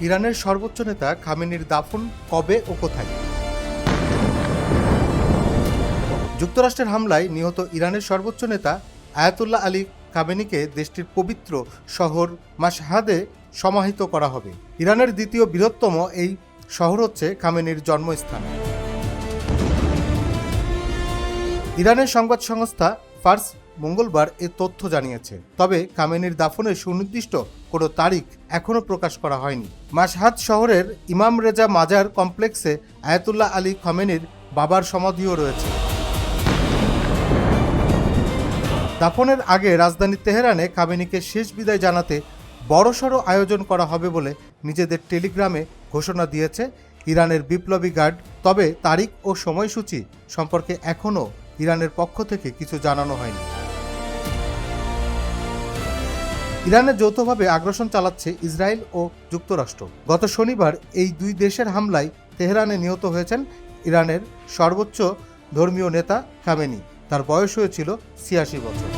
ইরানের সর্বোচ্চ নেতা খামেনির দাফন কবে ও কোথায়? যুক্তরাষ্ট্রের হামলায় নিহত ইরানের সর্বোচ্চ নেতা আয়াতুল্লাহ আলী খামেনিকে দেশটির পবিত্র শহর মাশহাদে সমাহিত করা হবে। ইরানের দ্বিতীয় বৃহত্তম এই শহর হচ্ছে খামেনির জন্মস্থান। ইরানের সংবাদ সংস্থা ফার্স মঙ্গলবার এ তথ্য জানিয়েছে। তবে খামেনির দাফনের সুনির্দিষ্ট কোনো তারিখ এখনও প্রকাশ করা হয়নি। মাশহাদ শহরের ইমাম রেজা মাজার কমপ্লেক্সে আয়াতুল্লাহ আলী খামেনির বাবার সমাধিও রয়েছে। দাফনের আগে রাজধানী তেহরানে খামেনিকে শেষ বিদায় জানাতে বড়সড় আয়োজন করা হবে বলে নিজেদের টেলিগ্রামে ঘোষণা দিয়েছে ইরানের বিপ্লবী গার্ড। তবে তারিখ ও সময়সূচি সম্পর্কে এখনও ইরানের পক্ষ থেকে কিছু জানানো হয়নি। ইরানে যৌথভাবে আগ্রাসন চালাচ্ছে ইসরায়েল ও যুক্তরাষ্ট্র। গত শনিবার এই দুই দেশের হামলায় তেহরানে নিহত হয়েছেন ইরানের সর্বোচ্চ ধর্মীয় নেতা খামেনি। তার বয়স হয়েছিল ৮৬ বছর।